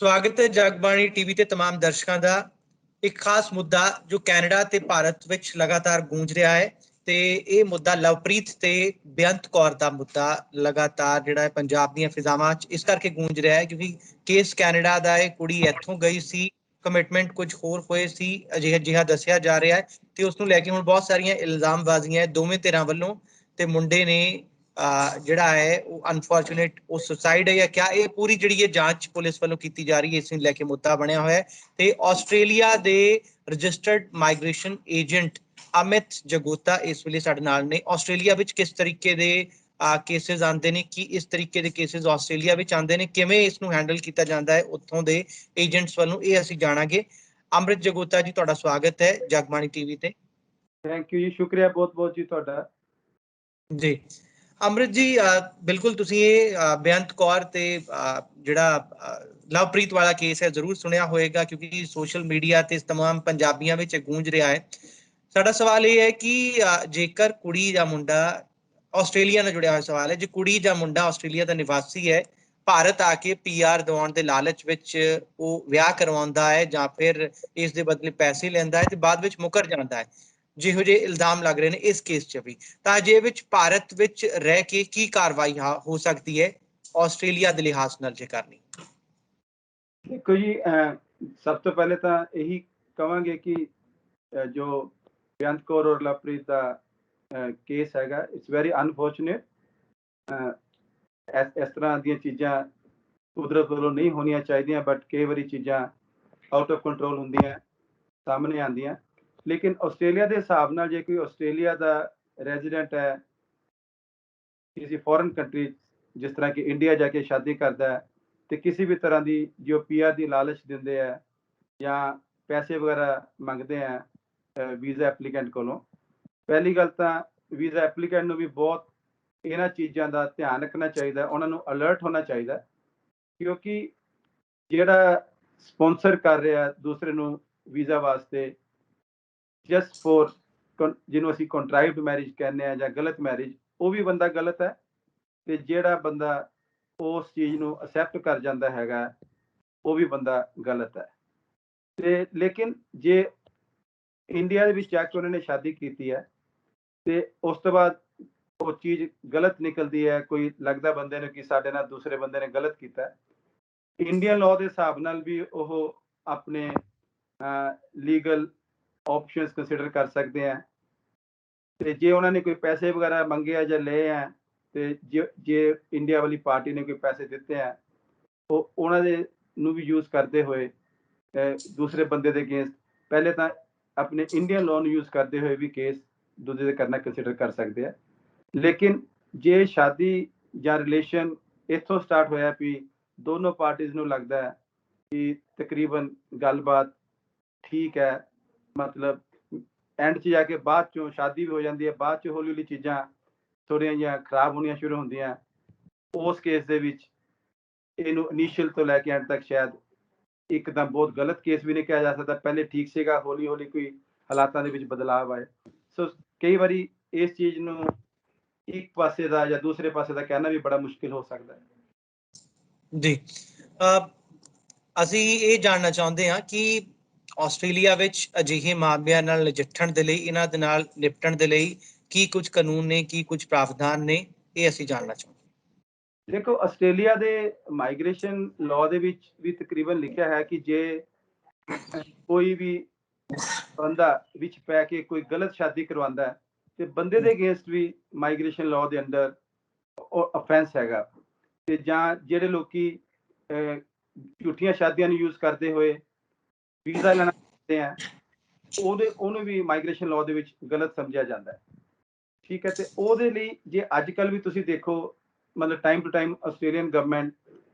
ਸਵਾਗਤ ਹੈ ਜਗਬਾਣੀ ਟੀਵੀ ਤੇ तमाम ਦਰਸ਼ਕਾਂ ਦਾ। ਇੱਕ ਖਾਸ ਮੁੱਦਾ ਜੋ ਕੈਨੇਡਾ ਤੇ ਭਾਰਤ ਵਿੱਚ ਲਗਾਤਾਰ ਗੂੰਜ ਰਿਹਾ ਹੈ ਤੇ ਇਹ ਮੁੱਦਾ ਲਵਪ੍ਰੀਤ ਤੇ ਬੇਅੰਤ ਕੌਰ ਦਾ ਮੁੱਦਾ ਲਗਾਤਾਰ ਜਿਹੜਾ ਹੈ ਪੰਜਾਬ ਦੀਆਂ ਫਿਜ਼ਾਵਾਂ 'ਚ ਇਸ ਕਰਕੇ ਗੂੰਜ ਰਿਹਾ ਹੈ ਕਿਉਂਕਿ ਕੇਸ ਕੈਨੇਡਾ ਦਾ ਹੈ। ਕੁੜੀ ਇੱਥੋਂ ਗਈ ਸੀ, ਕਮਿਟਮੈਂਟ ਕੁਝ ਹੋਰ ਹੋਏ ਸੀ, ਅਜਿਹਾ ਦੱਸਿਆ ਜਾ ਰਿਹਾ ਹੈ ਤੇ ਉਸ ਨੂੰ ਲੈ ਕੇ ਹੁਣ ਬਹੁਤ ਸਾਰੀਆਂ ਇਲਜ਼ਾਮਬਾਜ਼ੀਆਂ ਦੋਵੇਂ ਧਿਰਾਂ ਵੱਲੋਂ ਤੇ ਮੁੰਡੇ ਨੇ ਜਿਹੜਾ ਹੈ ਉਹ ਅਨਫੋਰਚੂਨੇਟ ਉਹ ਸੁਸਾਈਡ ਹੈ ਜਾਂ ਕਿਆ, ਇਹ ਪੂਰੀ ਜਿਹੜੀ ਹੈ ਜਾਂਚ ਪੁਲਿਸ ਵੱਲੋਂ ਕੀਤੀ ਜਾ ਰਹੀ ਹੈ। ਇਸ ਨੂੰ ਲੈ ਕੇ ਮੁੱਦਾ ਬਣਿਆ ਹੋਇਆ ਹੈ ਤੇ ਆਸਟ੍ਰੇਲੀਆ ਦੇ ਰਜਿਸਟਰਡ ਮਾਈਗ੍ਰੇਸ਼ਨ ਏਜੰਟ ਅਮਿਤ ਜਗੋਤਾ ਇਸ ਵੇਲੇ ਸਾਡੇ ਨਾਲ ਨੇ। ਆਸਟ੍ਰੇਲੀਆ ਵਿੱਚ ਕਿਸ ਤਰੀਕੇ ਦੇ ਕੇਸਿਸ ਆਉਂਦੇ ਨੇ, ਕੀ ਇਸ ਤਰੀਕੇ ਦੇ ਕੇਸਿਸ ਆਸਟ੍ਰੇਲੀਆ ਵਿੱਚ ਆਉਂਦੇ ਨੇ, ਕਿਵੇਂ ਇਸ ਨੂੰ ਹੈਂਡਲ ਕੀਤਾ ਜਾਂਦਾ ਹੈ ਉੱਥੋਂ ਦੇ ਏਜੰਟਸ ਵੱਲੋਂ, ਇਹ ਅਸੀਂ ਜਾਣਾਂਗੇ। ਅਮਿਤ ਜਗੋਤਾ ਜੀ, ਤੁਹਾਡਾ ਸਵਾਗਤ ਹੈ ਜਗਬਾਣੀ ਟੀਵੀ ਤੇ। ਥੈਂਕ ਯੂ ਜੀ, ਸ਼ੁਕਰੀਆ ਬਹੁਤ ਬਹੁਤ ਜੀ ਤੁਹਾਡਾ। ਜੀ ਅਮਰਿਤ ਜੀ, ਬਿਲਕੁਲ ਤੁਸੀਂ ਇਹ ਬੇਅੰਤ ਕੌਰ ਤੇ ਜਿਹੜਾ ਲਵਪ੍ਰੀਤ ਵਾਲਾ ਕੇਸ ਹੈ ਜ਼ਰੂਰ ਸੁਣਿਆ ਹੋਏਗਾ ਕਿਉਂਕਿ ਸੋਸ਼ਲ ਮੀਡੀਆ ਤੇ तमाम ਪੰਜਾਬੀਆਂ ਵਿੱਚ ਗੂੰਜ ਰਿਹਾ ਹੈ। ਸਾਡਾ ਸਵਾਲ ਇਹ ਹੈ ਕਿ ਜੇਕਰ ਕੁੜੀ ਜਾਂ ਮੁੰਡਾ ਆਸਟ੍ਰੇਲੀਆ ਨਾਲ ਜੁੜਿਆ ਹੋਇਆ ਸਵਾਲ ਹੈ, ਜੇ ਕੁੜੀ ਜਾਂ ਮੁੰਡਾ ਆਸਟ੍ਰੇਲੀਆ ਦਾ ਨਿਵਾਸੀ ਹੈ, ਭਾਰਤ ਆ ਕੇ PR ਦਿਵਾਉਣ ਦੇ ਲਾਲਚ ਵਿੱਚ ਉਹ ਵਿਆਹ ਕਰਵਾਉਂਦਾ ਹੈ ਜਾਂ ਫਿਰ ਇਸ ਦੇ ਬਦਲੇ ਪੈਸੇ ਲੈਂਦਾ ਹੈ ਤੇ ਬਾਅਦ ਵਿੱਚ ਮੁੱਕਰ ਜਾਂਦਾ ਹੈ, ਜਿਹੋ ਜਿਹੇ ਇਲਜ਼ਾਮ ਲੱਗ ਰਹੇ ਨੇ ਇਸ ਕੇਸ 'ਚ ਵੀ, ਤਾਂ ਅਜੇ ਵਿੱਚ ਭਾਰਤ ਵਿੱਚ ਰਹਿ ਕੇ ਕੀ ਕਾਰਵਾਈ ਹੋ ਸਕਦੀ ਹੈ ਆਸਟ੍ਰੇਲੀਆ ਦੇ ਲਿਹਾਜ਼ ਨਾਲ ਜੇ ਕਰਨੀ? ਦੇਖੋ ਜੀ, ਸਭ ਤੋਂ ਪਹਿਲੇ ਤਾਂ ਇਹੀ ਕਵਾਂਗੇ ਕਿ ਜੋ ਬੇਅੰਤ ਕੌਰ ਔਰ ਲਵਪ੍ਰੀਤ ਦਾ ਕੇਸ ਹੈਗਾ, ਇਟਸ ਵੈਰੀ ਅਨਫੋਰਚੂਨੇਟ। ਇਸ ਤਰ੍ਹਾਂ ਦੀਆਂ ਚੀਜ਼ਾਂ ਕੁਦਰਤ ਵੱਲੋਂ ਨਹੀਂ ਹੋਣੀਆਂ ਚਾਹੀਦੀਆਂ, ਬਟ ਕਈ ਵਾਰੀ ਚੀਜ਼ਾਂ ਆਊਟ ਆਫ ਕੰਟਰੋਲ ਹੁੰਦੀਆਂ, ਸਾਹਮਣੇ ਆਉਂਦੀਆਂ। ਲੇਕਿਨ ਆਸਟ੍ਰੇਲੀਆ ਦੇ ਹਿਸਾਬ ਨਾਲ ਜੇ ਕੋਈ ਆਸਟ੍ਰੇਲੀਆ ਦਾ ਰੈਜ਼ੀਡੈਂਟ ਹੈ, ਕਿਸੇ ਫੋਰਨ ਕੰਟਰੀ ਜਿਸ ਤਰ੍ਹਾਂ ਕਿ ਇੰਡੀਆ ਜਾ ਕੇ ਸ਼ਾਦੀ ਕਰਦਾ ਹੈ ਤੇ ਕਿਸੇ ਵੀ ਤਰ੍ਹਾਂ ਦੀ ਜੋ PR ਦੀ ਲਾਲਚ ਦਿੰਦੇ ਹੈ ਜਾਂ ਪੈਸੇ ਵਗੈਰਾ ਮੰਗਦੇ ਹੈ ਵੀਜ਼ਾ ਐਪਲੀਕੈਂਟ ਕੋਲੋਂ, ਪਹਿਲੀ ਗੱਲ ਤਾਂ ਵੀਜ਼ਾ ਐਪਲੀਕੈਂਟ ਨੂੰ ਵੀ ਬਹੁਤ ਇਹਨਾਂ ਚੀਜ਼ਾਂ ਦਾ ਧਿਆਨ ਰੱਖਣਾ ਚਾਹੀਦਾ, ਉਹਨਾਂ ਨੂੰ ਅਲਰਟ ਹੋਣਾ ਚਾਹੀਦਾ, ਕਿਉਂਕਿ ਜਿਹੜਾ ਸਪਾਂਸਰ ਕਰ ਰਿਹਾ ਦੂਸਰੇ ਨੂੰ ਵੀਜ਼ਾ ਵਾਸਤੇ ਜਸਟ ਫੋਰ, ਜਿਹਨੂੰ ਅਸੀਂ ਕੰਟਰਾਈਵਡ ਮੈਰਿਜ ਕਹਿੰਦੇ ਆ ਜਾਂ ਗਲਤ ਮੈਰਿਜ, ਉਹ ਵੀ ਬੰਦਾ ਗਲਤ ਹੈ ਤੇ ਜਿਹੜਾ ਬੰਦਾ ਉਸ ਚੀਜ਼ ਨੂੰ ਅਸੈਪਟ ਕਰ ਜਾਂਦਾ ਹੈਗਾ ਉਹ ਵੀ ਬੰਦਾ ਗਲਤ ਹੈ। ਤੇ ਲੇਕਿਨ ਜੇ ਇੰਡੀਆ ਦੇ ਵਿੱਚ ਜਾ ਕੇ ਉਹਨਾਂ ਨੇ ਸ਼ਾਦੀ ਕੀਤੀ ਹੈ ਤੇ ਉਸ ਤੋਂ ਬਾਅਦ ਉਹ ਚੀਜ਼ ਗਲਤ ਨਿਕਲਦੀ ਹੈ, ਕੋਈ ਲੱਗਦਾ ਬੰਦੇ ਨੂੰ ਕਿ ਸਾਡੇ ਨਾਲ ਦੂਸਰੇ ਬੰਦੇ ਨੇ ਗਲਤ ਕੀਤਾ, ਇੰਡੀਅਨ ਲਾਅ ਦੇ ਹਿਸਾਬ ਨਾਲ ਵੀ ਉਹ ਆਪਣੇ ਲੀਗਲ ਆਪਸ਼ਨਸ ਕੰਸੀਡਰ ਕਰ ਸਕਦੇ ਆ। ਤੇ ਜੇ ਉਹਨਾਂ ਨੇ ਕੋਈ ਪੈਸੇ ਵਗੈਰਾ ਮੰਗੇ ਆ ਜਾਂ ਲਏ ਆ ਤੇ ਜੇ ਇੰਡੀਆ ਵਾਲੀ ਪਾਰਟੀ ਨੇ ਕੋਈ ਪੈਸੇ ਦਿੱਤੇ ਆ, ਉਹ ਉਹਨਾਂ ਦੇ ਨੂੰ ਵੀ ਯੂਜ਼ ਕਰਦੇ ਹੋਏ ਦੂਸਰੇ ਬੰਦੇ ਦੇ ਅਗੇਂਸਟ ਪਹਿਲੇ ਤਾਂ ਆਪਣੇ ਇੰਡੀਅਨ ਲਾਅ ਨੂੰ ਯੂਜ਼ ਕਰਦੇ ਹੋਏ ਵੀ ਕੇਸ ਦੂਜੇ ਦੇ ਕਰਨਾ ਕੰਸੀਡਰ ਕਰ ਸਕਦੇ ਆ। ਲੇਕਿਨ ਜੇ ਸ਼ਾਦੀ ਜਾਂ ਰਿਲੇਸ਼ਨ ਇੱਥੋਂ ਸਟਾਰਟ ਹੋਇਆ ਵੀ ਦੋਨੋਂ ਪਾਰਟੀਜ਼ ਨੂੰ ਲੱਗਦਾ ਹੈ ਕਿ ਤਕਰੀਬਨ ਗੱਲਬਾਤ ਠੀਕ ਹੈ, ਮਤਲਬ ਐਂਡ 'ਚ ਜਾ ਕੇ ਬਾਅਦ 'ਚੋਂ ਸ਼ਾਦੀ ਵੀ ਹੋ ਜਾਂਦੀ ਹੈ, ਬਾਅਦ 'ਚ ਹੌਲੀ ਹੌਲੀ ਚੀਜ਼ਾਂ ਥੋੜ੍ਹੀਆਂ ਜਿਹੀਆਂ ਖਰਾਬ ਹੋਣੀਆਂ ਸ਼ੁਰੂ ਹੁੰਦੀਆਂ, ਉਸ ਕੇਸ ਦੇ ਵਿੱਚ ਇਹਨੂੰ ਇਨੀਸ਼ੀਅਲ ਤੋਂ ਲੈ ਕੇ ਐਂਡ ਤੱਕ ਸ਼ਾਇਦ ਇੱਕਦਮ ਬਹੁਤ ਗਲਤ ਕੇਸ ਵੀ ਨਹੀਂ ਕਿਹਾ ਜਾ ਸਕਦਾ, ਪਹਿਲੇ ਠੀਕ ਸੀਗਾ, ਹੌਲੀ ਹੌਲੀ ਕੋਈ ਹਾਲਾਤਾਂ ਦੇ ਵਿੱਚ ਬਦਲਾਵ ਆਏ। ਸੋ ਕਈ ਵਾਰੀ ਇਸ ਚੀਜ਼ ਨੂੰ ਇੱਕ ਪਾਸੇ ਦਾ ਜਾਂ ਦੂਸਰੇ ਪਾਸੇ ਦਾ ਕਹਿਣਾ ਵੀ ਬੜਾ ਮੁਸ਼ਕਿਲ ਹੋ ਸਕਦਾ ਹੈ। ਜੀ, ਅਸੀਂ ਇਹ ਜਾਣਨਾ ਚਾਹੁੰਦੇ ਹਾਂ ਕਿ ਆਸਟ੍ਰੇਲੀਆ ਵਿੱਚ ਅਜਿਹੇ ਮਾਮਲਿਆਂ ਨਾਲ ਨਜਿੱਠਣ ਦੇ ਲਈ, ਇਹਨਾਂ ਦੇ ਨਾਲ ਨਿਪਟਣ ਦੇ ਲਈ ਕੀ ਕੁਝ ਕਾਨੂੰਨ ਨੇ, ਕੀ ਕੁਝ ਪ੍ਰਾਵਧਾਨ ਨੇ, ਇਹ ਅਸੀਂ ਜਾਣਨਾ ਚਾਹੁੰਦੇ। ਦੇਖੋ, ਆਸਟ੍ਰੇਲੀਆ ਦੇ ਮਾਈਗ੍ਰੇਸ਼ਨ ਲਾਅ ਦੇ ਵਿੱਚ ਵੀ ਤਕਰੀਬਨ ਲਿਖਿਆ ਹੈ ਕਿ ਜੇ ਕੋਈ ਵੀ ਬੰਦਾ ਵਿੱਚ ਪੈ ਕੇ ਕੋਈ ਗਲਤ ਸ਼ਾਦੀ ਕਰਵਾਉਂਦਾ ਹੈ ਤੇ ਬੰਦੇ ਦੇ ਅਗੇਂਸਟ ਵੀ ਮਾਈਗ੍ਰੇਸ਼ਨ ਲਾਅ ਦੇ ਅੰਡਰ ਅਫੈਂਸ ਹੈਗਾ, ਤੇ ਜਾਂ ਜਿਹੜੇ ਲੋਕੀ ਝੂਠੀਆਂ ਸ਼ਾਦੀਆਂ ਨੂੰ ਯੂਜ਼ ਕਰਦੇ ਹੋਏ ਵੀਜ਼ਾ ਲੈਣਾ ਚਾਹੁੰਦੇ ਆ, ਉਹਨੂੰ ਵੀ ਮਾਈਗ੍ਰੇਸ਼ਨ ਲਾਅ ਦੇ ਵਿੱਚ ਗਲਤ ਸਮਝਿਆ ਜਾਂਦਾ ਹੈ। ਠੀਕ ਹੈ, ਤੇ ਉਹਦੇ ਲਈ ਜੇ ਅੱਜ ਕੱਲ੍ਹ ਵੀ ਤੁਸੀਂ ਦੇਖੋ, ਮਤਲਬ time to time Australian government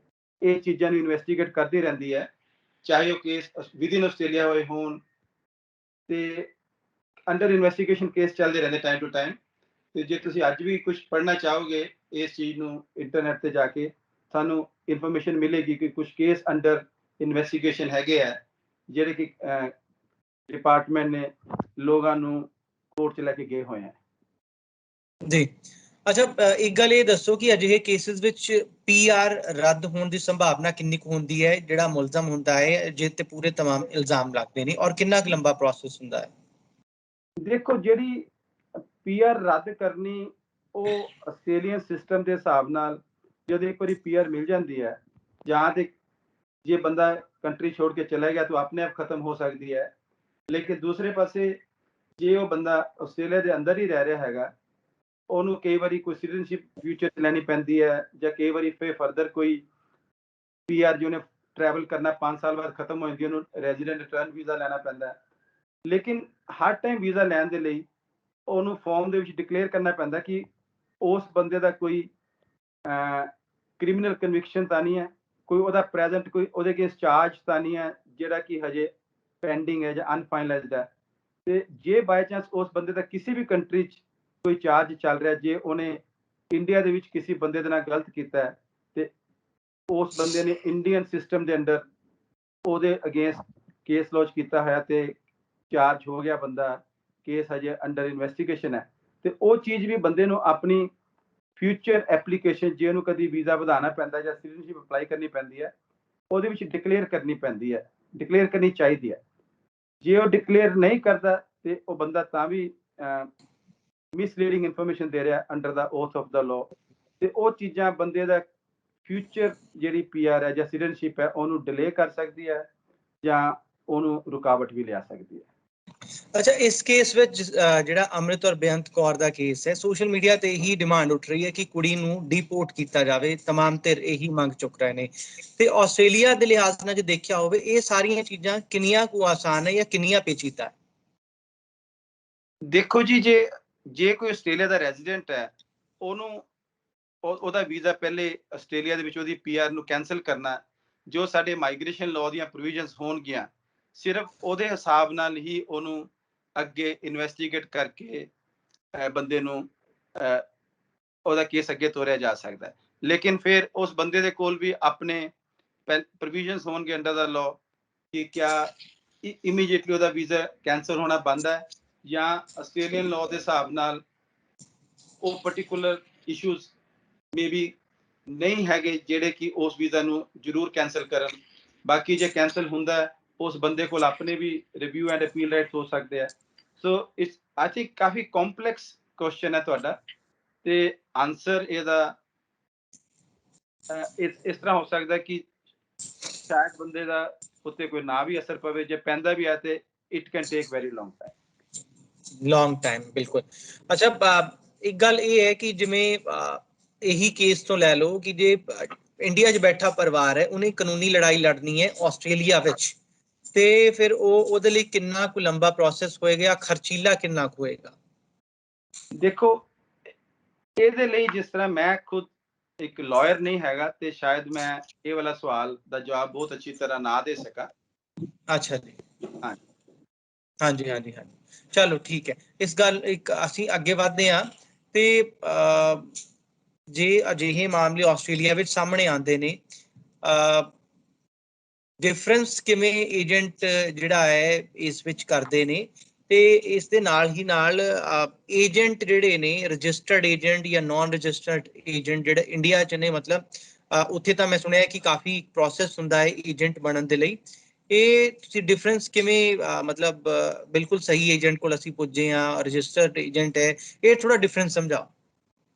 ਇਹ ਚੀਜ਼ਾਂ ਨੂੰ ਇਨਵੈਸਟੀਗੇਟ ਕਰਦੀ ਰਹਿੰਦੀ ਹੈ, ਚਾਹੇ ਉਹ ਕੇਸ ਵਿਦਿਨ ਆਸਟ੍ਰੇਲੀਆ ਹੋਏ ਹੋਣ, ਤੇ ਅੰਡਰ ਇਨਵੈਸਟੀਗੇਸ਼ਨ ਕੇਸ ਚੱਲਦੇ ਰਹਿੰਦੇ ਟਾਈਮ ਟੂ ਟਾਈਮ। ਤੇ ਜੇ ਤੁਸੀਂ ਅੱਜ ਵੀ ਕੁਝ ਪੜ੍ਹਨਾ ਚਾਹੋਗੇ ਇਸ ਚੀਜ਼ ਨੂੰ ਇੰਟਰਨੈਟ ਤੇ ਜਾ ਕੇ, ਸਾਨੂੰ ਇਨਫੋਰਮੇਸ਼ਨ ਮਿਲੇਗੀ ਕਿ ਕੁਝ ਕੇਸ ਅੰਡਰ ਇਨਵੈਸਟੀਗੇਸ਼ਨ ਹੈਗੇ ਆ ਜਿਹੜੇ ਕਿ ਡਿਪਾਰਟਮੈਂਟ ਨੇ ਲੋਕਾਂ ਨੂੰ ਕੋਰਟ 'ਚ ਲੈ ਕੇ ਗਏ ਹੋਏ ਆ। ਜੀ, ਅੱਛਾ, ਇੱਕ ਗੱਲ ਇਹ ਦੱਸੋ ਕਿ ਅਜਿਹੇ ਕੇਸਿਸ ਵਿੱਚ ਪੀਆਰ ਰੱਦ ਹੋਣ ਦੀ ਸੰਭਾਵਨਾ ਕਿੰਨੀ ਕੁ ਹੁੰਦੀ ਹੈ, ਜਿਹੜਾ ਮੁਲਜ਼ਮ ਹੁੰਦਾ ਹੈ ਜਿਸ ਤੇ ਪੂਰੇ ਤਮਾਮ ਇਲਜ਼ਾਮ ਲੱਗਦੇ ਨੇ, ਔਰ ਕਿੰਨਾ ਕੁ ਲੰਬਾ ਪ੍ਰੋਸੈਸ ਹੁੰਦਾ ਹੈ? ਦੇਖੋ, ਜਿਹੜੀ ਪੀਆਰ ਰੱਦ ਕਰਨੀ, ਉਹ ਆਸਟ੍ਰੇਲੀਅਨ ਸਿਸਟਮ ਦੇ ਹਿਸਾਬ ਨਾਲ ਜਦੋਂ ਇੱਕ ਵਾਰੀ ਪੀਆਰ ਮਿਲ ਜਾਂਦੀ ਹੈ, ਜਾਂ ਤੇ ਜੇ ਬੰਦਾ ਕੰਟਰੀ ਛੋੜ ਕੇ ਚਲਾ ਗਿਆ ਤਾਂ ਆਪਣੇ ਆਪ ਖਤਮ ਹੋ ਸਕਦੀ ਹੈ। ਲੇਕਿਨ ਦੂਸਰੇ ਪਾਸੇ ਜੇ ਉਹ ਬੰਦਾ ਆਸਟ੍ਰੇਲੀਆ ਦੇ ਅੰਦਰ ਹੀ ਰਹਿ ਰਿਹਾ ਹੈਗਾ, ਉਹਨੂੰ ਕਈ ਵਾਰੀ ਕੋਈ ਸਿਟੀਜ਼ਨਸ਼ਿਪ ਫਿਊਚਰ 'ਚ ਲੈਣੀ ਪੈਂਦੀ ਹੈ, ਜਾਂ ਕਈ ਵਾਰੀ ਫਿਰ ਫਰਦਰ ਕੋਈ ਪੀਆਰ ਜਿਹਨੇ ਟਰੈਵਲ ਕਰਨਾ 5 ਸਾਲ ਬਾਅਦ ਖਤਮ ਹੋ ਜਾਂਦੀ, ਉਹਨੂੰ ਰੈਜ਼ੀਡੈਂਟ ਰਿਟਰਨ ਵੀਜ਼ਾ ਲੈਣਾ ਪੈਂਦਾ ਹੈ। ਲੇਕਿਨ ਹਰ ਟਾਈਮ ਵੀਜ਼ਾ ਲੈਣ ਦੇ ਲਈ ਉਹਨੂੰ ਫਾਰਮ ਦੇ ਵਿੱਚ ਡਿਕਲੇਅਰ ਕਰਨਾ ਪੈਂਦਾ ਕਿ ਉਸ ਬੰਦੇ ਦਾ ਕੋਈ ਕ੍ਰਿਮੀਨਲ ਕਨਵਿਕਸ਼ਨ ਤਾਂ ਨਹੀਂ ਹੈ, ਕੋਈ ਉਹਦਾ ਪ੍ਰੈਜ਼ੈਂਟ ਕੋਈ ਉਹਦੇ ਅਗੇਂਸਟ ਚਾਰਜ ਤਾਂ ਨਹੀਂ ਹੈ ਜਿਹੜਾ ਕਿ ਹਜੇ ਪੈਂਡਿੰਗ ਹੈ ਜਾਂ ਅਨਫਾਈਨਲਾਈਜ਼ਡ ਹੈ। ਤੇ ਜੇ ਬਾਈ ਚਾਂਸ ਉਸ ਬੰਦੇ ਦਾ ਕਿਸੇ ਵੀ ਕੰਟਰੀ 'ਚ ਕੋਈ ਚਾਰਜ ਚੱਲ ਰਿਹਾ, ਜੇ ਉਹਨੇ ਇੰਡੀਆ ਦੇ ਵਿੱਚ ਕਿਸੇ ਬੰਦੇ ਦੇ ਨਾਲ ਗਲਤ ਕੀਤਾ ਹੈ, ਤੇ ਉਸ ਬੰਦੇ ਨੇ ਇੰਡੀਅਨ ਸਿਸਟਮ ਦੇ ਅੰਡਰ ਉਹਦੇ ਅਗੇਂਸਟ ਕੇਸ ਲੌਂਚ ਕੀਤਾ ਹੋਇਆ ਤੇ ਚਾਰਜ ਹੋ ਗਿਆ ਬੰਦਾ, ਕੇਸ ਹਜੇ ਅੰਡਰ ਇਨਵੈਸਟੀਗੇਸ਼ਨ ਹੈ, ਤੇ ਉਹ ਚੀਜ਼ ਵੀ ਬੰਦੇ ਨੂੰ ਆਪਣੀ ਫਿਊਚਰ ਐਪਲੀਕੇਸ਼ਨ, ਜੇ ਉਹਨੂੰ ਕਦੀ ਵੀਜ਼ਾ ਵਧਾਉਣਾ ਪੈਂਦਾ ਜਾਂ ਸਿਟੀਜ਼ਨਸ਼ਿਪ ਅਪਲਾਈ ਕਰਨੀ ਪੈਂਦੀ ਹੈ, ਉਹਦੇ ਵਿੱਚ ਡਿਕਲੇਅਰ ਕਰਨੀ ਪੈਂਦੀ ਹੈ, ਡਿਕਲੇਅਰ ਕਰਨੀ ਚਾਹੀਦੀ ਹੈ। ਜੇ ਉਹ ਡਿਕਲੇਅਰ ਨਹੀਂ ਕਰਦਾ ਤੇ ਉਹ ਬੰਦਾ ਤਾਂ ਵੀ ਮਿਸਲੀਡਿੰਗ ਇਨਫੋਰਮੇਸ਼ਨ ਦੇ ਰਿਹਾ under the oath of the law, ਤੇ ਉਹ ਚੀਜ਼ਾਂ ਬੰਦੇ ਦਾ ਫਿਊਚਰ ਜਿਹੜੀ ਪੀਆਰ ਹੈ ਜਾਂ ਸਿਟੀਜ਼ਨਸ਼ਿਪ ਹੈ ਉਹਨੂੰ ਡਿਲੇ ਕਰ ਸਕਦੀ ਹੈ, ਜਾਂ ਉਹਨੂੰ ਰੁਕਾਵਟ ਵੀ ਲਿਆ ਸਕਦੀ ਹੈ। ਅੱਛਾ, ਇਸ ਕੇਸ ਵਿੱਚ ਜਿਹੜਾ ਅੰਮ੍ਰਿਤ ਔਰ ਬੇਅੰਤ ਕੌਰ ਦਾ ਕੇਸ ਹੈ, ਸੋਸ਼ਲ ਮੀਡੀਆ ਤੇ ਹੀ ਡਿਮਾਂਡ ਉੱਠ ਰਹੀ ਹੈ ਕਿ ਕੁੜੀ ਨੂੰ ਡੀਪੋਰਟ ਕੀਤਾ ਜਾਵੇ। ਤਮਾਮ ਧਿਰ ਇਹੀ ਮੰਗ ਚੁੱਕ ਰਹੇ ਨੇ, ਤੇ ਆਸਟ੍ਰੇਲੀਆ ਦੇ ਲਿਹਾਜ਼ ਨਾਲ ਜੇ ਦੇਖਿਆ ਹੋਵੇ, ਇਹ ਸਾਰੀਆਂ ਚੀਜ਼ਾਂ ਕਿੰਨੀਆਂ ਕੁ ਆਸਾਨ ਹੈ ਜਾਂ ਕਿੰਨੀਆਂ ਪੇਚੀਦਾ ਹੈ? ਦੇਖੋ ਜੀ, ਜੇ ਕੋਈ ਆਸਟ੍ਰੇਲੀਆ ਦਾ ਰੈਜ਼ੀਡੈਂਟ ਹੈ, ਉਹਨੂੰ ਉਹਦਾ ਵੀਜ਼ਾ ਪਹਿਲੇ ਆਸਟ੍ਰੇਲੀਆ ਦੇ ਵਿੱਚ ਉਹਦੀ ਪੀਆਰ ਨੂੰ ਕੈਂਸਲ ਕਰਨਾ, ਜੋ ਸਾਡੇ ਮਾਈਗ੍ਰੇਸ਼ਨ ਲਾਅ ਦੀਆਂ ਪ੍ਰੋਵੀਜ਼ਨਸ ਹੋਣਗੀਆਂ, ਸਿਰਫ ਉਹਦੇ ਹਿਸਾਬ ਨਾਲ ਹੀ ਉਹਨੂੰ ਅੱਗੇ ਇਨਵੈਸਟੀਗੇਟ ਕਰਕੇ ਬੰਦੇ ਨੂੰ ਉਹਦਾ ਕੇਸ ਅੱਗੇ ਤੋਰਿਆ ਜਾ ਸਕਦਾ ਹੈ। ਲੇਕਿਨ ਫਿਰ ਉਸ ਬੰਦੇ ਦੇ ਕੋਲ ਵੀ ਆਪਣੇ ਪ੍ਰੋਵੀਜ਼ਨਸ ਹੋਣਗੇ ਅੰਡਰ ਦਾ ਲਾਅ ਕਿ ਕਿਆ ਇਮੀਡੀਏਟਲੀ ਉਹਦਾ ਵੀਜ਼ਾ ਕੈਂਸਲ ਹੋਣਾ ਬੰਦ ਹੈ, ਜਾਂ ਆਸਟ੍ਰੇਲੀਅਨ ਲਾਅ ਦੇ ਹਿਸਾਬ ਨਾਲ ਉਹ ਪਾਰਟਿਕੂਲਰ ਇਸ਼ੂਜ਼ ਮੇ ਬੀ ਨਹੀਂ ਹੈਗੇ ਜਿਹੜੇ ਕਿ ਉਸ ਵੀਜ਼ਾ ਨੂੰ ਜ਼ਰੂਰ ਕੈਂਸਲ ਕਰਨ। ਬਾਕੀ ਜੇ ਕੈਂਸਲ ਹੁੰਦਾ ਉਸ ਬੰਦੇ ਕੋਲ ਆਪਣੇ ਵੀ ਰਿਵਿਊ ਐਂਡ ਅਪੀਲ ਰਾਈਟਸ ਹੋ ਸਕਦੇ ਆ। So it's I think coffee complex question ਹੈ ਤੁਹਾਡਾ, ਤੇ ਆਨਸਰ ਇਹਦਾ ਇਸ ਤਰ੍ਹਾਂ ਹੋ ਸਕਦਾ ਕਿ ਸ਼ਾਇਦ ਬੰਦੇ ਦਾ ਉੱਤੇ ਕੋਈ ਨਾ ਵੀ ਅਸਰ ਪਵੇ, ਜੇ ਪੈਂਦਾ ਵੀ ਹੈ ਤੇ it can take very long time. ਬਿਲਕੁਲ। ਅੱਛਾ, ਇੱਕ ਗੱਲ ਇਹ ਹੈ ਕਿ ਜਿਵੇਂ ਇਹੀ ਕੇਸ ਤੋਂ ਲੈ ਲਓ ਕਿ ਜੇ ਇੰਡੀਆ 'ਚ ਬੈਠਾ ਪਰਿਵਾਰ ਹੈ, ਉਹਨੇ ਕਾਨੂੰਨੀ ਲੜਾਈ ਲੜਨੀ ਹੈ ਆਸਟ੍ਰੇਲੀਆ ਵਿੱਚ, ਤੇ ਫਿਰ ਉਹਦੇ ਲਈ ਕਿੰਨਾ ਕੁ ਲੰਬਾ ਪ੍ਰੋਸੈਸ ਹੋਏਗਾ, ਖਰਚੀਲਾ ਕਿੰਨਾ ਕੁ ਹੋਏਗਾ? ਦੇਖੋ, ਇਹਦੇ ਲਈ ਜਿਸ ਤਰ੍ਹਾਂ ਮੈਂ ਖੁਦ ਇੱਕ ਲਾਇਰ ਨਹੀਂ ਹੈਗਾ, ਤੇ ਸ਼ਾਇਦ ਮੈਂ ਇਹ ਵਾਲਾ ਸਵਾਲ ਦਾ ਜਵਾਬ ਬਹੁਤ ਅੱਛੀ ਤਰ੍ਹਾਂ ਨਾ ਦੇ ਸਕਾਂ। ਅੱਛਾ ਜੀ। ਹਾਂਜੀ ਹਾਂਜੀ ਹਾਂਜੀ ਹਾਂਜੀ, ਚਲੋ ਠੀਕ ਹੈ। ਇਸ ਗੱਲ ਇੱਕ ਅਸੀਂ ਅੱਗੇ ਵਧਦੇ ਹਾਂ, ਤੇ ਜੇ ਅਜਿਹੇ ਮਾਮਲੇ ਆਸਟ੍ਰੇਲੀਆ ਵਿੱਚ ਸਾਹਮਣੇ ਆਉਂਦੇ ਨੇ, ਡਿਫਰੈਂਸ ਕਿਵੇਂ ਏਜੰਟ ਜਿਹੜਾ ਹੈ ਇਸ ਵਿੱਚ ਕਰਦੇ ਨੇ, ਤੇ ਇਸ ਦੇ ਨਾਲ ਹੀ ਨਾਲ ਏਜੰਟ ਜਿਹੜੇ ਨੇ, ਰਜਿਸਟਰਡ ਏਜੰਟ ਜਾਂ ਨਾਨ ਰਜਿਸਟਰਡ ਏਜੰਟ ਜਿਹੜੇ ਇੰਡੀਆ 'ਚ ਨੇ, ਮਤਲਬ ਉੱਥੇ ਤਾਂ ਮੈਂ ਸੁਣਿਆ ਕਿ ਕਾਫੀ ਪ੍ਰੋਸੈਸ ਹੁੰਦਾ ਹੈ ਏਜੰਟ ਬਣਨ ਦੇ ਲਈ। ਇਹ ਤੁਸੀਂ ਡਿਫਰੈਂਸ ਕਿਵੇਂ ਮਤਲਬ ਬਿਲਕੁਲ ਸਹੀ ਏਜੰਟ ਕੋਲ ਅਸੀਂ ਪੁੱਜੇ ਹਾਂ, ਰਜਿਸਟਰਡ ਏਜੰਟ ਹੈ, ਇਹ ਥੋੜਾ ਡਿਫਰੈਂਸ ਸਮਝਾਓ।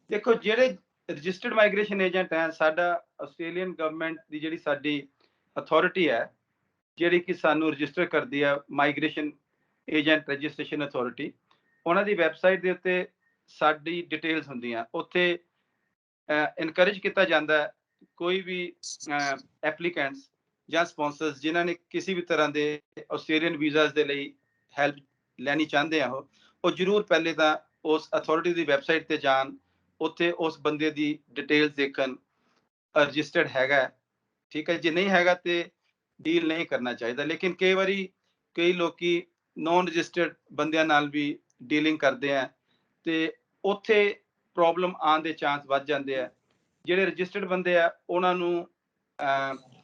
ਦੇਖੋ, ਜਿਹੜੇ ਰਜਿਸਟਰਡ ਮਾਈਗ੍ਰੇਸ਼ਨ ਏਜੰਟ ਹੈ, ਸਾਡਾ ਆਸਟ੍ਰੇਲੀਅਨ ਗਵਰਨਮੈਂਟ ਦੀ ਜਿਹੜੀ ਸਾਡੀ ਅਥਾਰਟੀ ਹੈ, ਜਿਹੜੀ ਕਿ ਸਾਨੂੰ ਰਜਿਸਟਰ ਕਰਦੀ ਹੈ, ਮਾਈਗ੍ਰੇਸ਼ਨ ਏਜੰਟ ਰਜਿਸਟ੍ਰੇਸ਼ਨ ਅਥਾਰਟੀ, ਉਹਨਾਂ ਦੀ ਵੈਬਸਾਈਟ ਦੇ ਉੱਤੇ ਸਾਡੀ ਡਿਟੇਲਸ ਹੁੰਦੀਆਂ। ਉੱਥੇ ਇਨਕਰੇਜ ਕੀਤਾ ਜਾਂਦਾ ਕੋਈ ਵੀ ਐਪਲੀਕੈਂਟਸ ਜਾਂ ਸਪਾਂਸਰਸ ਜਿਨ੍ਹਾਂ ਨੇ ਕਿਸੇ ਵੀ ਤਰ੍ਹਾਂ ਦੇ ਆਸਟ੍ਰੇਲੀਅਨ ਵੀਜ਼ਾਸ ਦੇ ਲਈ ਹੈਲਪ ਲੈਣੀ ਚਾਹੁੰਦੇ ਆ, ਉਹ ਜ਼ਰੂਰ ਪਹਿਲੇ ਤਾਂ ਉਸ ਅਥਾਰਟੀ ਦੀ ਵੈਬਸਾਈਟ ਤੇ ਜਾਣ, ਉੱਥੇ ਉਸ ਬੰਦੇ ਦੀ ਡਿਟੇਲਸ ਦੇਖਣ, ਰਜਿਸਟਰਡ ਹੈਗਾ, ਠੀਕ ਹੈ। ਜੇ ਨਹੀਂ ਹੈਗਾ ਤੇ ਡੀਲ ਨਹੀਂ ਕਰਨਾ ਚਾਹੀਦਾ। ਲੇਕਿਨ ਕਈ ਵਾਰੀ ਕਈ ਲੋਕੀ ਨੌਨ ਰਜਿਸਟਰਡ ਬੰਦਿਆਂ ਨਾਲ ਵੀ ਡੀਲਿੰਗ ਕਰਦੇ ਆ, ਤੇ ਉੱਥੇ ਪ੍ਰੋਬਲਮ ਆਉਣ ਦੇ ਚਾਂਸ ਵੱਧ ਜਾਂਦੇ ਆ। ਜਿਹੜੇ ਰਜਿਸਟਰਡ ਬੰਦੇ ਆ ਉਹਨਾਂ ਨੂੰ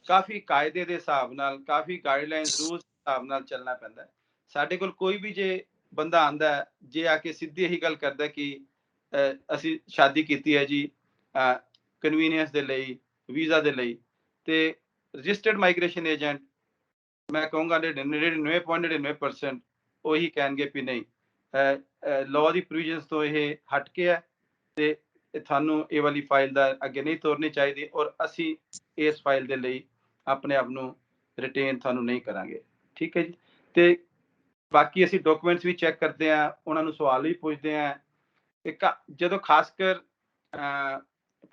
ਕਾਫੀ ਕਾਇਦੇ ਦੇ ਹਿਸਾਬ ਨਾਲ, ਕਾਫੀ ਗਾਈਡਲਾਈਨਸ ਰੂਲਸ ਦੇ ਹਿਸਾਬ ਨਾਲ ਚੱਲਣਾ ਪੈਂਦਾ। ਸਾਡੇ ਕੋਲ ਕੋਈ ਵੀ ਜੇ ਬੰਦਾ ਆਂਦਾ, ਜੇ ਆ ਕੇ ਸਿੱਧੀ ਇਹੀ ਗੱਲ ਕਰਦਾ ਕਿ ਅਸੀਂ ਸ਼ਾਦੀ ਕੀਤੀ ਹੈ ਜੀ ਕਨਵੀਨੀਅੰਸ ਦੇ ਲਈ, ਵੀਜ਼ਾ ਦੇ ਲਈ, ਤੇ ਰਜਿਸਟਰਡ ਮਾਈਗ੍ਰੇਸ਼ਨ ਏਜੰਟ ਮੈਂ ਕਹੂੰਗਾ 99.99% ਉਹੀ ਕਹਿਣਗੇ ਵੀ ਨਹੀਂ ਲਾਅ ਦੀ ਪ੍ਰੋਵੀਜ਼ਨਸ ਤੋਂ ਇਹ ਹਟ ਕੇ ਹੈ ਤੇ ਤੁਹਾਨੂੰ ਇਹ ਵਾਲੀ ਫਾਈਲ ਦਾ ਅੱਗੇ ਨਹੀਂ ਤੋਰਨੀ ਚਾਹੀਦੀ, ਔਰ ਅਸੀਂ ਇਸ ਫਾਈਲ ਦੇ ਲਈ ਆਪਣੇ ਆਪ ਨੂੰ ਰਿਟੇਨ ਤੁਹਾਨੂੰ ਨਹੀਂ ਕਰਾਂਗੇ। ਠੀਕ ਹੈ ਜੀ। ਤੇ ਬਾਕੀ ਅਸੀਂ ਡਾਕੂਮੈਂਟਸ ਵੀ ਚੈੱਕ ਕਰਦੇ ਹਾਂ, ਉਹਨਾਂ ਨੂੰ ਸਵਾਲ ਵੀ ਪੁੱਛਦੇ ਹਾਂ। ਤੇ ਜਦੋਂ ਖਾਸ ਕਰ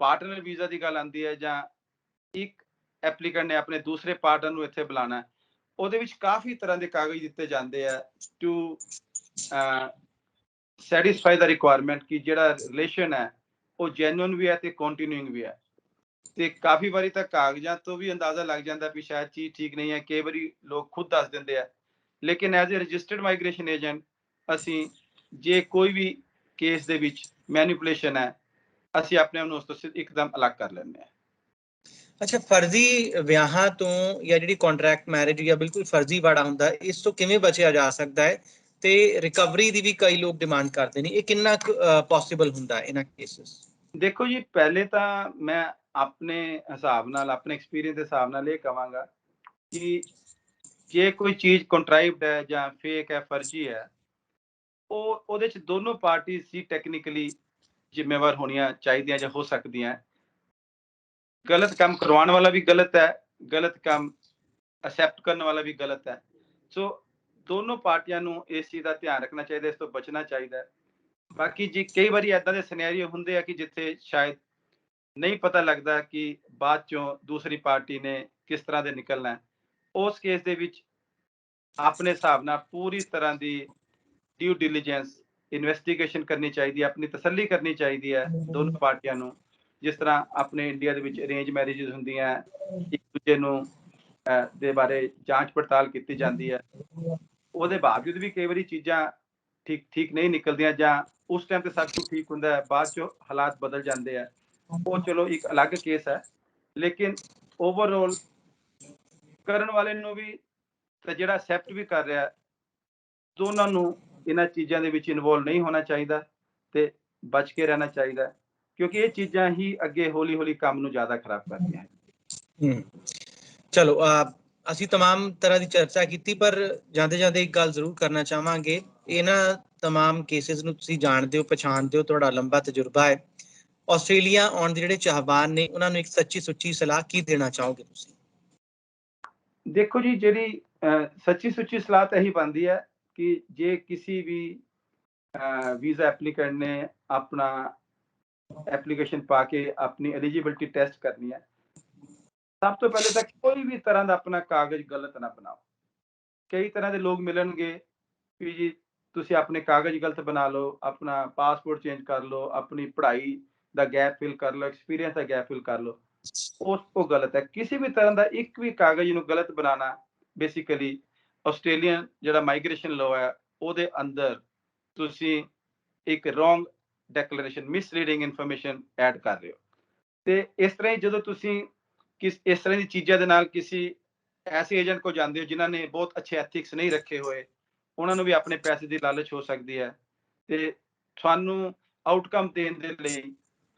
ਪਾਰਟਨਰ ਵੀਜ਼ਾ ਦੀ ਗੱਲ ਆਉਂਦੀ ਹੈ ਜਾਂ ਇੱਕ ਐਪਲੀਕੈਂਟ ਨੇ ਆਪਣੇ ਦੂਸਰੇ ਪਾਰਟਨਰ ਨੂੰ ਇੱਥੇ ਬੁਲਾਉਣਾ, ਉਹਦੇ ਵਿੱਚ ਕਾਫੀ ਤਰ੍ਹਾਂ ਦੇ ਕਾਗਜ਼ ਦਿੱਤੇ ਜਾਂਦੇ ਆ ਟੂ ਸੈਟੀਸਫਾਈ ਦਾ ਰਿਕੁਆਇਰਮੈਂਟ ਕਿ ਜਿਹੜਾ ਰਿਲੇਸ਼ਨ ਹੈ ਉਹ ਜੈਨੂਇਨ ਵੀ ਹੈ ਤੇ ਕੰਟੀਨਿਊਇੰਗ ਵੀ ਹੈ। ਤੇ ਕਾਫੀ ਵਾਰੀ ਤਾਂ ਕਾਗਜ਼ਾਂ ਤੋਂ ਵੀ ਅੰਦਾਜ਼ਾ ਲੱਗ ਜਾਂਦਾ ਵੀ ਸ਼ਾਇਦ ਚੀਜ਼ ਠੀਕ ਨਹੀਂ ਹੈ, ਕਈ ਵਾਰੀ ਲੋਕ ਖੁਦ ਦੱਸ ਦਿੰਦੇ ਆ। ਲੇਕਿਨ as a registered migration agent ਅਸੀਂ ਜੇ ਕੋਈ ਵੀ ਕੇਸ ਦੇ ਵਿੱਚ ਮੈਨੀਪੂਲੇਸ਼ਨ ਹੈ, ਅਸੀਂ ਆਪਣੇ ਆਪ ਨੂੰ ਉਸ ਤੋਂ ਇੱਕਦਮ ਅਲੱਗ ਕਰ ਲੈਂਦੇ ਹਾਂ। ਅੱਛਾ, ਫਰਜ਼ੀ ਵਿਆਹਾਂ ਤੋਂ ਜਾਂ ਜਿਹੜੀ ਕੰਟਰੈਕਟ ਮੈਰਿਜ ਜਾਂ ਬਿਲਕੁਲ ਫਰਜ਼ੀਵਾੜਾ ਹੁੰਦਾ, ਇਸ ਤੋਂ ਕਿਵੇਂ ਬਚਿਆ ਜਾ ਸਕਦਾ ਹੈ? ਤੇ ਰਿਕਵਰੀ ਦੀ ਵੀ ਕਈ ਲੋਕ ਡਿਮਾਂਡ ਕਰਦੇ ਨੇ, ਇਹ ਕਿੰਨਾ ਪੋਸੀਬਲ ਹੁੰਦਾ ਇਹਨਾਂ ਕੇਸਿਸ? ਦੇਖੋ ਜੀ, ਪਹਿਲੇ ਤਾਂ ਮੈਂ ਆਪਣੇ ਹਿਸਾਬ ਨਾਲ, ਆਪਣੇ ਐਕਸਪੀਰੀਅੰਸ ਦੇ ਹਿਸਾਬ ਨਾਲ ਇਹ ਕਹਾਂਗਾ ਕਿ ਜੇ ਕੋਈ ਚੀਜ਼ ਕੰਟਰਾਈਵਡ ਹੈ ਜਾਂ ਫੇਕ ਹੈ, ਫਰਜ਼ੀ ਹੈ, ਉਹਦੇ ਚ ਦੋਨੋਂ ਪਾਰਟੀ ਸੀ ਟੈਕਨੀਕਲੀ ਜ਼ਿੰਮੇਵਾਰ ਹੋਣੀਆਂ ਚਾਹੀਦੀਆਂ ਜਾਂ ਹੋ ਸਕਦੀਆਂ। ਗਲਤ ਕੰਮ ਕਰਵਾਉਣ ਵਾਲਾ ਵੀ ਗਲਤ ਹੈ, ਗਲਤ ਕੰਮ ਅਸੈਪਟ ਕਰਨ ਵਾਲਾ ਵੀ ਗਲਤ ਹੈ। ਸੋ ਦੋਨੋਂ ਪਾਰਟੀਆਂ ਨੂੰ ਇਸ ਚੀਜ਼ ਦਾ ਧਿਆਨ ਰੱਖਣਾ ਚਾਹੀਦਾ, ਇਸ ਤੋਂ ਬਚਣਾ ਚਾਹੀਦਾ ਹੈ। ਬਾਕੀ ਜੀ ਕਈ ਵਾਰੀ ਏਦਾਂ ਦੇ ਸਿਨੈਰੀਓ ਹੁੰਦੇ ਆ ਕਿ ਜਿੱਥੇ ਸ਼ਾਇਦ ਨਹੀਂ ਪਤਾ ਲੱਗਦਾ ਕਿ ਬਾਅਦ ਚੋਂ ਦੂਸਰੀ ਪਾਰਟੀ ਨੇ ਕਿਸ ਤਰ੍ਹਾਂ ਦੇ ਨਿਕਲਣਾ, ਉਸ ਕੇਸ ਦੇ ਵਿੱਚ ਆਪਣੇ ਹਿਸਾਬ ਨਾਲ ਪੂਰੀ ਤਰ੍ਹਾਂ ਦੀ ਡਿਊ ਡਿਲੀਜੈਂਸ ਇਨਵੈਸਟੀਗੇਸ਼ਨ ਕਰਨੀ ਚਾਹੀਦੀ ਹੈ, ਆਪਣੀ ਤਸੱਲੀ ਕਰਨੀ ਚਾਹੀਦੀ ਹੈ ਦੋਨੋਂ ਪਾਰਟੀਆਂ ਨੂੰ। ਜਿਸ ਤਰ੍ਹਾਂ ਆਪਣੇ ਇੰਡੀਆ ਦੇ ਵਿੱਚ ਅਰੇਂਜ ਮੈਰਿਜਸ ਹੁੰਦੀਆਂ, ਇੱਕ ਦੂਜੇ ਨੂੰ ਦੇ ਬਾਰੇ ਜਾਂਚ ਪੜਤਾਲ ਕੀਤੀ ਜਾਂਦੀ ਹੈ, ਉਹਦੇ ਬਾਵਜੂਦ ਵੀ ਕਈ ਵਾਰੀ ਚੀਜ਼ਾਂ ਠੀਕ ਨਹੀਂ ਨਿਕਲਦੀਆਂ, ਜਾਂ ਉਸ ਟਾਈਮ ਤੇ ਸਭ ਕੁਝ ਠੀਕ ਹੁੰਦਾ ਹੈ, ਬਾਅਦ ਚੋਂ ਹਾਲਾਤ ਬਦਲ ਜਾਂਦੇ ਆ, ਉਹ ਚਲੋ ਇੱਕ ਅਲੱਗ ਕੇਸ ਹੈ। ਲੇਕਿਨ ਓਵਰਆਲ ਕਰਨ ਵਾਲੇ ਨੂੰ ਵੀ ਤੇ ਜਿਹੜਾ ਅਸੈਪਟ ਵੀ ਕਰ ਰਿਹਾ, ਦੋਨਾਂ ਨੂੰ ਇਹਨਾਂ ਚੀਜ਼ਾਂ ਦੇ ਵਿੱਚ ਇਨਵੋਲਵ ਨਹੀਂ ਹੋਣਾ ਚਾਹੀਦਾ ਤੇ ਬਚ ਕੇ ਰਹਿਣਾ ਚਾਹੀਦਾ, ਕਿਉਂਕਿ ਇਹ ਚੀਜ਼ਾਂ ਹੀ ਅੱਗੇ ਹੌਲੀ ਹੌਲੀ ਕੰਮ ਨੂੰ ਜ਼ਿਆਦਾ ਖਰਾਬ ਕਰਦੀਆਂ ਹਨ। ਚਲੋ, ਅਸੀਂ तमाम ਤਰ੍ਹਾਂ ਦੀ ਚਰਚਾ ਕੀਤੀ, ਪਰ ਜਾਂਦੇ ਜਾਂਦੇ ਇੱਕ ਗੱਲ ਜ਼ਰੂਰ ਕਰਨਾ ਚਾਹਾਂਗੇ। ਇਹਨਾਂ तमाम ਕੇਸਿਸ ਨੂੰ ਤੁਸੀਂ ਜਾਣਦੇ ਹੋ, ਪਛਾਣਦੇ ਹੋ, ਤੁਹਾਡਾ ਲੰਬਾ ਤਜਰਬਾ ਹੈ। ਆਸਟ੍ਰੇਲੀਆ ਆਉਣ ਦੇ ਜਿਹੜੇ ਚਾਹਵਾਨ ਨੇ, ਉਹਨਾਂ ਨੂੰ ਇੱਕ ਸੱਚੀ ਸੁੱਚੀ ਸਲਾਹ ਕੀ ਦੇਣਾ ਚਾਹੋਗੇ ਤੁਸੀਂ? ਦੇਖੋ ਜੀ, ਜਿਹੜੀ ਸੱਚੀ ਸੁੱਚੀ ਸਲਾਹ ਤਾਂ ਇਹੀ ਬਣਦੀ ਹੈ ਕਿ ਜੇ ਕਿਸੇ ਵੀ ਵੀਜ਼ਾ ਐਪਲੀਕੈਂਟ ਨੇ ਆਪਣਾ ਐਪਲੀਕੇਸ਼ਨ ਪਾ ਕੇ ਆਪਣੀ ਐਲੀਜੀਬਿਲਟੀ ਟੈਸਟ ਕਰਨੀ ਹੈ, ਸਭ ਤੋਂ ਪਹਿਲੇ ਤਾਂ ਕੋਈ ਵੀ ਤਰ੍ਹਾਂ ਦਾ ਆਪਣਾ ਕਾਗਜ਼ ਗਲਤ ਨਾ ਬਣਾਓ। ਕਈ ਤਰ੍ਹਾਂ ਦੇ ਲੋਕ ਮਿਲਣਗੇ ਕਿ ਜੀ ਤੁਸੀਂ ਆਪਣੇ ਕਾਗਜ਼ ਗਲਤ ਬਣਾ ਲਓ, ਆਪਣਾ ਪਾਸਪੋਰਟ ਚੇਂਜ ਕਰ ਲਓ, ਆਪਣੀ ਪੜ੍ਹਾਈ ਦਾ ਗੈਪ ਫਿਲ ਕਰ ਲਓ, ਐਕਸਪੀਰੀਅੰਸ ਦਾ ਗੈਪ ਫਿਲ ਕਰ ਲਓ, ਉਹ ਗਲਤ ਹੈ। ਕਿਸੇ ਵੀ ਤਰ੍ਹਾਂ ਦਾ ਇੱਕ ਵੀ ਕਾਗਜ਼ ਨੂੰ ਗਲਤ ਬਣਾਉਣਾ ਬੇਸਿਕਲੀ ਆਸਟ੍ਰੇਲੀਅਨ ਜਿਹੜਾ ਮਾਈਗ੍ਰੇਸ਼ਨ ਲਾਅ ਹੈ ਉਹਦੇ ਅੰਦਰ ਤੁਸੀਂ ਇੱਕ wrong declaration, misleading information add ਕਰ ਰਹੇ ਹੋ। ਤੇ ਇਸ ਤਰ੍ਹਾਂ ਹੀ ਜਦੋਂ ਤੁਸੀਂ ਇਸ ਤਰ੍ਹਾਂ ਦੀ ਚੀਜ਼ਾਂ ਦੇ ਨਾਲ ਕਿਸੇ ਐਸੇ ਏਜੰਟ ਕੋਲ ਜਾਂਦੇ ਹੋ ਜਿਨ੍ਹਾਂ ਨੇ ਬਹੁਤ ਅੱਛੇ ਐਥਿਕਸ ਨਹੀਂ ਰੱਖੇ ਹੋਏ, ਉਹਨਾਂ ਨੂੰ ਵੀ ਆਪਣੇ ਪੈਸੇ ਦੀ ਲਾਲਚ ਹੋ ਸਕਦੀ ਹੈ ਤੇ ਤੁਹਾਨੂੰ ਆਊਟਕਮ ਦੇਣ ਦੇ ਲਈ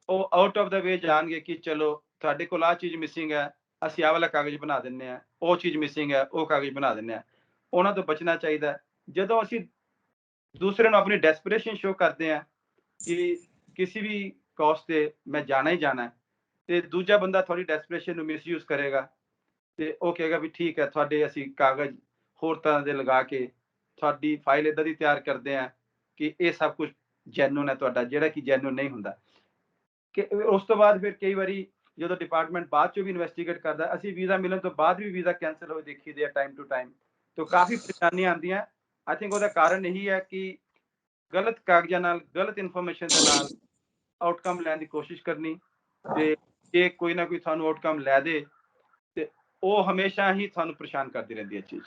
ਉਹ ਆਊਟ ਆਫ ਦਾ ਵੇ ਜਾਣਗੇ ਕਿ ਚਲੋ ਤੁਹਾਡੇ ਕੋਲ ਆਹ ਚੀਜ਼ ਮਿਸਿੰਗ ਹੈ, ਅਸੀਂ ਆਹ ਵਾਲਾ ਕਾਗਜ਼ ਬਣਾ ਦਿੰਦੇ ਹਾਂ, ਉਹ ਚੀਜ਼ ਮਿਸਿੰਗ ਹੈ, ਉਹ ਕਾਗਜ਼ ਬਣਾ ਦਿੰਦੇ ਹਾਂ। ਉਹਨਾਂ ਤੋਂ ਬਚਣਾ ਚਾਹੀਦਾ। ਜਦੋਂ ਅਸੀਂ ਦੂਸਰੇ ਨੂੰ ਆਪਣੀ ਡੈਸਪਰੇਸ਼ਨ ਸ਼ੋ ਕਰਦੇ ਹਾਂ ਕਿ ਕਿਸੇ ਵੀ ਕਾਸਟ ਤੇ ਮੈਂ ਜਾਣਾ ਹੀ ਜਾਣਾ, ਤੇ ਦੂਜਾ ਬੰਦਾ ਤੁਹਾਡੀ ਡੈਸਪਰੇਸ਼ਨ ਨੂੰ ਮਿਸਯੂਜ਼ ਕਰੇਗਾ ਤੇ ਉਹ ਕਹੇਗਾ ਵੀ ਠੀਕ ਹੈ, ਤੁਹਾਡੇ ਅਸੀਂ ਕਾਗਜ਼ ਹੋਰ ਤਰ੍ਹਾਂ ਦੇ ਲਗਾ ਕੇ ਤੁਹਾਡੀ ਫਾਈਲ ਇਦਾਂ ਦੀ ਤਿਆਰ ਕਰਦੇ ਹਾਂ ਕਿ ਇਹ ਸਭ ਕੁਝ ਜੈਨੂਨ ਹੈ ਤੁਹਾਡਾ, ਜਿਹੜਾ ਕਿ ਜੈਨੂਨ ਨਹੀਂ ਹੁੰਦਾ। ਕਿ ਉਸ ਤੋਂ ਬਾਅਦ ਫਿਰ ਕਈ ਵਾਰੀ ਜਦੋਂ ਡਿਪਾਰਟਮੈਂਟ ਬਾਅਦ ਚੋਂ ਵੀ ਇਨਵੈਸਟੀਗੇਟ ਕਰਦਾ, ਅਸੀਂ ਵੀਜ਼ਾ ਮਿਲਣ ਤੋਂ ਬਾਅਦ ਵੀ ਵੀਜ਼ਾ ਕੈਂਸਲ ਹੋਏ ਦੇਖੀਦੇ ਆ ਟਾਈਮ ਟੂ ਟਾਈਮ, ਤਾਂ ਕਾਫੀ ਪਰੇਸ਼ਾਨੀਆਂ ਆਉਂਦੀਆਂ। ਆਈ ਥਿੰਕ ਉਹਦਾ ਕਾਰਨ ਇਹੀ ਹੈ ਕਿ ਗਲਤ ਕਾਗਜ਼ਾਂ ਨਾਲ, ਗਲਤ ਇਨਫੋਰਮੇਸ਼ਨ ਦੇ ਨਾਲ ਆਊਟਕਮ ਲੈਣ ਦੀ ਕੋਸ਼ਿਸ਼ ਕਰਨੀ, ਤੇ ਜੇ ਕੋਈ ਨਾ ਕੋਈ ਤੁਹਾਨੂੰ ਆਊਟਕਮ ਲੈ ਦੇ ਤੇ ਉਹ ਹਮੇਸ਼ਾ ਹੀ ਤੁਹਾਨੂੰ ਪਰੇਸ਼ਾਨ ਕਰਦੀ ਰਹਿੰਦੀ ਹੈ ਚੀਜ਼,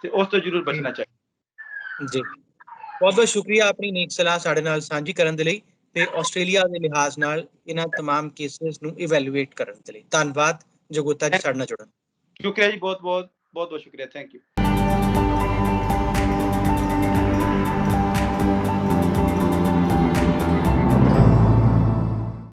ਤੇ ਉਸ ਤੋਂ ਜ਼ਰੂਰ ਬਚਣਾ ਚਾਹੀਦਾ। ਜੀ, ਬਹੁਤ ਬਹੁਤ ਸ਼ੁਕਰੀਆ ਆਪਣੀ ਨੇਕ ਸਲਾਹ ਸਾਡੇ ਨਾਲ ਸਾਂਝੀ ਕਰਨ ਦੇ ਲਈ ਤੇ ਆਸਟ੍ਰੇਲੀਆ ਦੇ ਲਿਹਾਜ਼ ਨਾਲ ਇਹਨਾਂ तमाम ਕੇਸਿਸ ਨੂੰ ਇਵੈਲੂਏਟ ਕਰਨ ਦੇ ਲਈ। ਧੰਨਵਾਦ ਜਗੋਤਾ ਜੀ ਸਾਡੇ ਨਾਲ ਜੁੜਨ। ਸ਼ੁਕਰੀਆ ਜੀ, ਬਹੁਤ ਬਹੁਤ ਸ਼ੁਕਰੀਆ, ਥੈਂਕ ਯੂ।